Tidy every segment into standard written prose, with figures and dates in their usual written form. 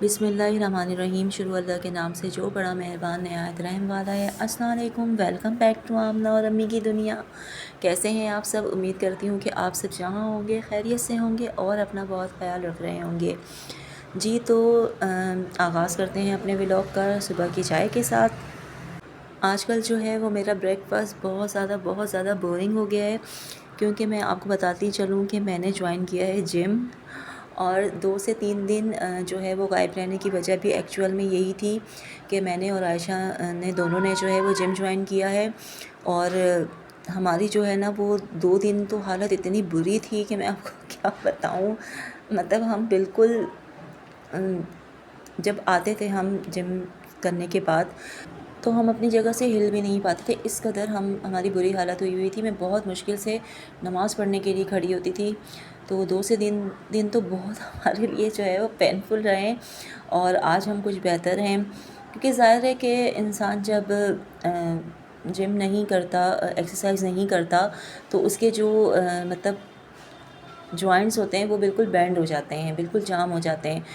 बिस्मिल्लाहिर्रहमानिर्रहीम। शुरू अल्लाह के नाम से जो बड़ा मेहरबान नहायत रहम वाला है। अस्सलाम वालेकुम, वेलकम बैक टू आमना और अम्मी की दुनिया। कैसे हैं आप सब? उम्मीद करती हूँ कि आप सब जहाँ होंगे खैरियत से होंगे और अपना बहुत ख्याल रख रहे होंगे। जी तो आगाज़ करते हैं अपने व्लॉग का सुबह की चाय के साथ। आजकल जो है वो मेरा ब्रेकफास्ट बहुत ज़्यादा बोरिंग हो गया है, क्योंकि मैं आपको बताती चलूँ कि मैंने ज्वाइन किया है जिम। और 2 से 3 दिन जो है वो गायब रहने की वजह भी एक्चुअल में यही थी कि मैंने और आयशा ने दोनों ने जो है वो जिम ज्वाइन किया है। और हमारी जो है ना वो 2 दिन तो हालत इतनी बुरी थी कि मैं आपको क्या बताऊँ। मतलब हम बिल्कुल जब आते थे हम जिम करने के बाद, तो हम अपनी जगह से हिल भी नहीं पाते थे, इस कदर हमारी बुरी हालत हुई थी। मैं बहुत मुश्किल से नमाज़ पढ़ने के लिए खड़ी होती थी। तो 2 से 3 दिन तो बहुत हमारे लिए जो है वो पेनफुल रहे। और आज हम कुछ बेहतर हैं, क्योंकि ज़ाहिर है कि इंसान जब जिम नहीं करता, एक्सरसाइज नहीं करता, तो उसके जो मतलब जॉइंट्स होते हैं वो बिल्कुल बैंड हो जाते हैं, बिल्कुल जाम हो जाते हैं।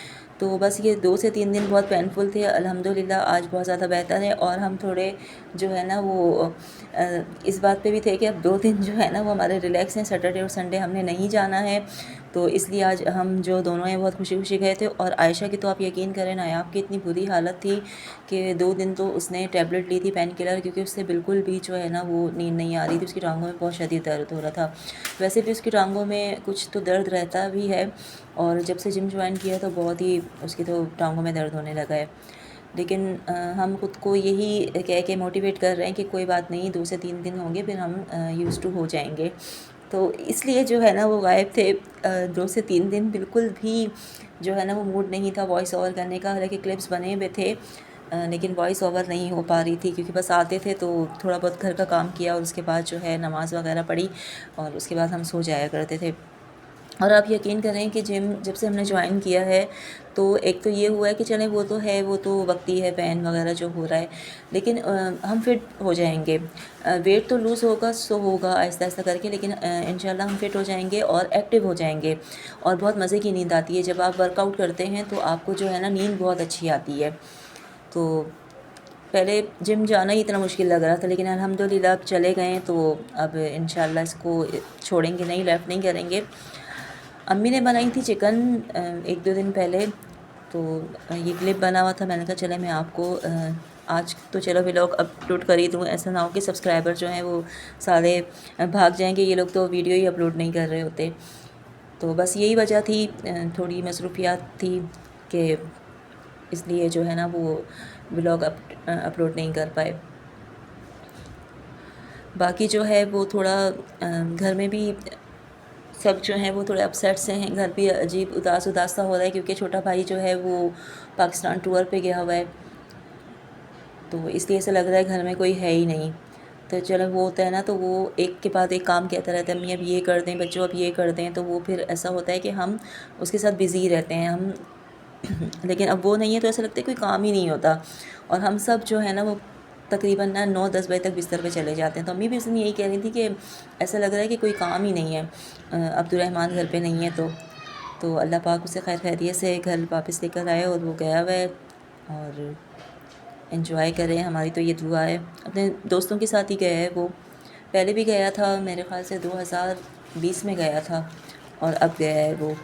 तो बस ये 2 से 3 दिन बहुत पेनफुल थे। अल्हम्दुलिल्लाह आज बहुत ज़्यादा बेहतर है। और हम थोड़े जो है ना वो इस बात पे भी थे कि अब 2 दिन जो है ना वो हमारे रिलैक्स हैं। सैटरडे और संडे हमने नहीं जाना है, तो इसलिए आज हम जो दोनों हैं बहुत खुशी खुशी गए थे। और आयशा की तो आप यकीन करें ना, आपकी इतनी बुरी हालत थी कि 2 दिन तो उसने टैबलेट ली थी पेन किलर, क्योंकि उससे बिल्कुल भी जो है ना वो नींद नहीं आ रही थी। उसकी टांगों में बहुत शदीद दर्द हो रहा था। वैसे भी उसकी टांगों में कुछ तो दर्द रहता भी है, और जब से जिम ज्वाइन किया तो बहुत ही उसकी तो टांगों में दर्द होने लगा है। लेकिन हम खुद को यही कह के मोटिवेट कर रहे हैं कि कोई बात नहीं, 2 से 3 दिन होंगे फिर हम यूज़ टू हो जाएंगे। तो इसलिए जो है ना वो गायब थे 2 से 3 दिन। बिल्कुल भी जो है ना वो मूड नहीं था वॉइस ओवर करने का। हालांकि क्लिप्स बने हुए थे, लेकिन वॉइस ओवर नहीं हो पा रही थी, क्योंकि बस आते थे तो थोड़ा बहुत घर का काम किया और उसके बाद जो है नमाज़ वगैरह पढ़ी और उसके बाद हम सो जाया करते थे। और आप यकीन करें कि जिम जब से हमने ज्वाइन किया है, तो एक तो ये हुआ है कि चलें वो तो है, वो तो वक्ती है पेन वगैरह जो हो रहा है, लेकिन हम फिट हो जाएंगे। वेट तो लूज़ होगा सो होगा आहिस्ता आहिस्ता करके, लेकिन इंशाल्लाह हम फिट हो जाएंगे और एक्टिव हो जाएंगे। और बहुत मज़े की नींद आती है जब आप वर्कआउट करते हैं, तो आपको जो है ना नींद बहुत अच्छी आती है। तो पहले जिम जाना ही इतना मुश्किल लग रहा था, लेकिन अल्हम्दुलिल्लाह अब चले गए, तो अब इंशाल्लाह इसको छोड़ेंगे नहीं, लेफ़्ट नहीं करेंगे। अम्मी ने बनाई थी चिकन 1-2 दिन पहले, तो ये क्लिप बना हुआ था। मैंने कहा चले मैं आपको आज तो चलो व्लॉग अपलोड कर ही दूँ। ऐसा ना हो कि सब्सक्राइबर जो हैं वो सारे भाग जाएंगे, ये लोग तो वीडियो ही अपलोड नहीं कर रहे होते। तो बस यही वजह थी, थोड़ी मसरूफियात थी कि इसलिए जो है ना वो व्लॉग अपलोड नहीं कर पाए। बाकी जो है वो थोड़ा घर में भी सब जो हैं वो थोड़े अपसेट से हैं। घर भी अजीब उदास उदास सा हो रहा है, क्योंकि छोटा भाई जो है वो पाकिस्तान टूर पे गया हुआ है, तो इसलिए ऐसा लग रहा है घर में कोई है ही नहीं। तो चलो वो होता है ना, तो वो एक के बाद एक काम कहता रहता है, अम्मी अब ये कर दें, बच्चों अब ये कर दें, तो वो फिर ऐसा होता है कि हम उसके साथ बिज़ी रहते हैं हम लेकिन अब वो नहीं है, तो ऐसा लगता है कोई काम ही नहीं होता। और हम सब जो है ना वो तकरीबन ना 9-10 बजे तक बिस्तर पे चले जाते हैं। तो अम्मी भी उस दिन यही कह रही थी कि ऐसा लग रहा है कि कोई काम ही नहीं है। अब्दुर्रहमान घर पे नहीं है, तो अल्लाह पाक उसे खैर खैरियत से घर वापस लेकर आए, और वो गया हुआ है और एंजॉय कर रहे हैं। हमारी तो ये दुआ है। अपने दोस्तों के साथ ही गया है वो, पहले भी गया था, मेरे ख़्याल से 2020 में गया था, और अब गया है वो।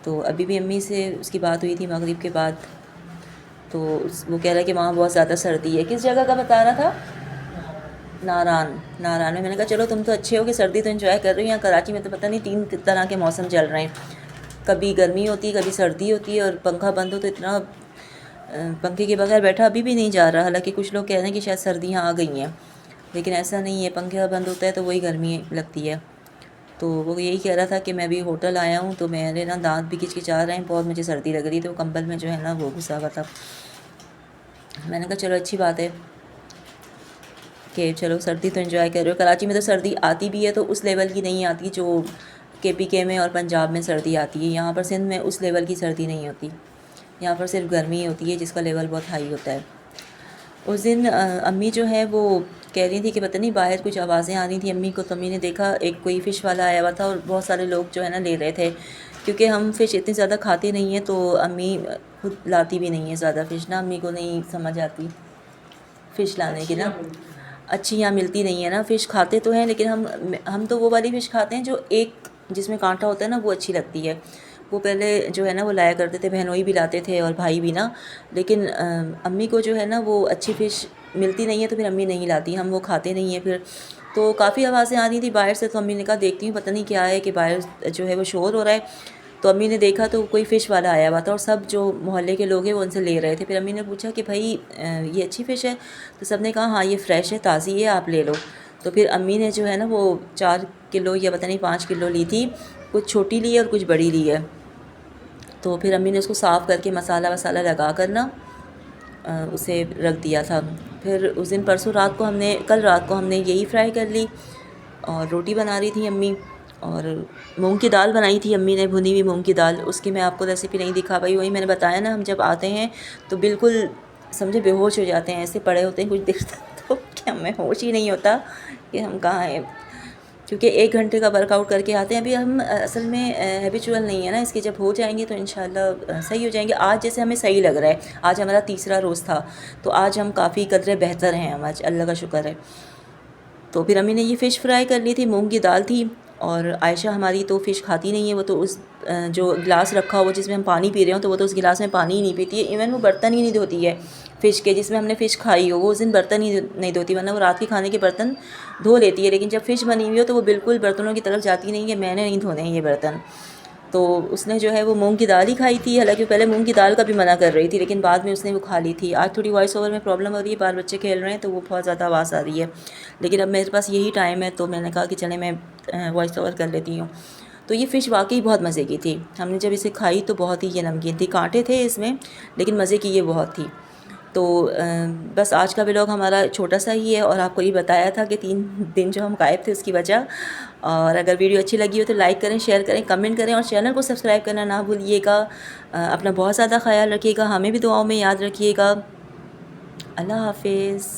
तो अभी भी अम्मी से उसकी बात हुई थी मगरिब के बाद, तो वो कह रहा है कि वहाँ बहुत ज़्यादा सर्दी है। किस जगह का बता रहा था? नारान में। मैंने कहा चलो तुम तो अच्छे हो कि सर्दी तो एंजॉय कर रही हो। यहाँ कराची में तो पता नहीं 3 तरह के मौसम चल रहे हैं, कभी गर्मी होती है, कभी सर्दी होती है, और पंखा बंद हो तो इतना पंखे के बगैर बैठा अभी भी नहीं जा रहा। हालांकि कुछ लोग कह रहे हैं कि शायद सर्दियाँ आ गई हैं, लेकिन ऐसा नहीं है। पंखा बंद होता है तो वही गर्मी लगती है। तो वो यही कह रहा था कि मैं अभी होटल आया हूँ, तो मेरे ना दांत भी किचकिचा रहे हैं, बहुत मुझे सर्दी लग रही है। तो कंबल में जो है ना वो घुसा हुआ था। मैंने कहा चलो अच्छी बात है कि चलो सर्दी तो एंजॉय कर रहे हो। कराची में तो सर्दी आती भी है तो उस लेवल की नहीं आती जो KPK में और पंजाब में सर्दी आती है। यहाँ पर सिंध में उस लेवल की सर्दी नहीं होती, यहाँ पर सिर्फ गर्मी होती है जिसका लेवल बहुत हाई होता है। उस दिन अम्मी जो है वो कह रही थी कि पता नहीं बाहर कुछ आवाज़ें आ रही थी अम्मी को, तो अम्मी ने देखा एक कोई फ़िश वाला आया हुआ था और बहुत सारे लोग जो है ना ले रहे थे کیونکہ ہم فش اتنی زیادہ کھاتے نہیں ہیں، تو امی خود لاتی بھی نہیں ہے زیادہ فش نا، امی کو نہیں سمجھ آتی فش لانے کی نا، اچھی یہاں ملتی نہیں ہے نا، فش کھاتے تو ہیں لیکن ہم تو وہ والی فش کھاتے ہیں جو ایک جس میں کانٹا ہوتا ہے نا، وہ اچھی لگتی ہے۔ وہ پہلے جو ہے نا وہ لایا کرتے تھے، بہنوئی بھی لاتے تھے اور بھائی بھی نا، لیکن امی کو جو ہے نا وہ اچھی فش ملتی نہیں ہے، تو پھر امی نہیں لاتی، ہم وہ کھاتے نہیں ہیں پھر۔ تو کافی آوازیں آ رہی تھیں باہر سے، تو امی نے کہا دیکھتی ہوں پتہ نہیں کیا ہے کہ باہر جو ہے وہ شور ہو رہا ہے، تو امی نے دیکھا تو کوئی فش والا آیا ہوا تھا، اور سب جو محلے کے لوگ ہیں وہ ان سے لے رہے تھے۔ پھر امی نے پوچھا کہ بھائی یہ اچھی فش ہے؟ تو سب نے کہا ہاں یہ فریش ہے، تازی ہے، آپ لے لو۔ تو پھر امی نے جو ہے نا وہ 4 کلو یا پتہ نہیں 5 کلو لی تھی، کچھ چھوٹی لی ہے اور کچھ بڑی لی ہے۔ تو پھر امی نے اس کو صاف کر کے مسالہ وسالہ لگا کر نا اسے رکھ دیا تھا۔ پھر اس دن کل رات کو ہم نے یہی فرائی کر لی، اور روٹی بنا رہی تھی امی، اور مونگ کی دال بنائی تھی امی نے، بھنی ہوئی مونگ کی دال، اس کی میں آپ کو ریسیپی نہیں دکھا پائی، وہی میں نے بتایا نا، ہم جب آتے ہیں تو بالکل سمجھے بے ہوش ہو جاتے ہیں، ایسے پڑے ہوتے ہیں کچھ دیر تک تو کہ ہمیں ہوش ہی نہیں ہوتا کہ ہم کہاں ہیں، کیونکہ 1 گھنٹے کا ورک آؤٹ کر کے آتے ہیں۔ ابھی ہم اصل میں ہیبیچول نہیں ہے نا اس کے، جب ہو جائیں گے تو انشاءاللہ صحیح ہو جائیں گے۔ آج جیسے ہمیں صحیح لگ رہا ہے، آج ہمارا تیسرا روز تھا، تو آج ہم کافی قدرے بہتر ہیں، ہم آج اللہ کا شکر ہے۔ تو پھر امی نے یہ فش فرائی کر لی تھی، مونگ کی دال تھی، اور عائشہ ہماری تو فش کھاتی نہیں ہے، وہ تو اس جو گلاس رکھا ہوا جس میں ہم پانی پی رہے ہوں تو وہ تو اس گلاس میں پانی ہی نہیں پیتی ہے، ایون وہ برتن ہی نہیں دھوتی ہے فش کے، جس میں ہم نے فش کھائی ہو وہ اس دن برتن ہی نہیں دھوتی، ورنہ وہ رات کے کھانے کے برتن دھو لیتی ہے، لیکن جب فش بنی ہوئی ہو تو وہ بالکل برتنوں کی طرف جاتی نہیں ہے، میں نے نہیں دھونے ہیں یہ برتن۔ تو اس نے جو ہے وہ مونگ کی دال ہی کھائی تھی، حالانکہ پہلے مونگ کی دال کا بھی منع کر رہی تھی، لیکن بعد میں اس نے وہ کھا لی تھی۔ آج تھوڑی وائس اوور میں پرابلم ہو رہی ہے، بال بچے کھیل رہے ہیں تو وہ بہت زیادہ آواز آ رہی ہے، لیکن اب میرے پاس یہی ٹائم ہے تو میں نے کہا کہ چلیں میں وائس اوور کر لیتی ہوں۔ تو یہ فش واقعی بہت مزے کی تھی، ہم نے جب اسے کھائی تو بہت ہی یہ نمکین تھی، کانٹے تھے اس میں لیکن مزے کی یہ بہت تھی۔ تو بس آج کا ولاگ ہمارا چھوٹا سا ہی ہے، اور آپ کو یہ بتایا تھا کہ 3 دن جو ہم غائب تھے اس کی وجہ، اور اگر ویڈیو اچھی لگی ہو تو لائک کریں، شیئر کریں، کمنٹ کریں، اور چینل کو سبسکرائب کرنا نہ بھولیے گا۔ اپنا بہت زیادہ خیال رکھیے گا، ہمیں بھی دعاؤں میں یاد رکھیے گا۔ اللہ حافظ۔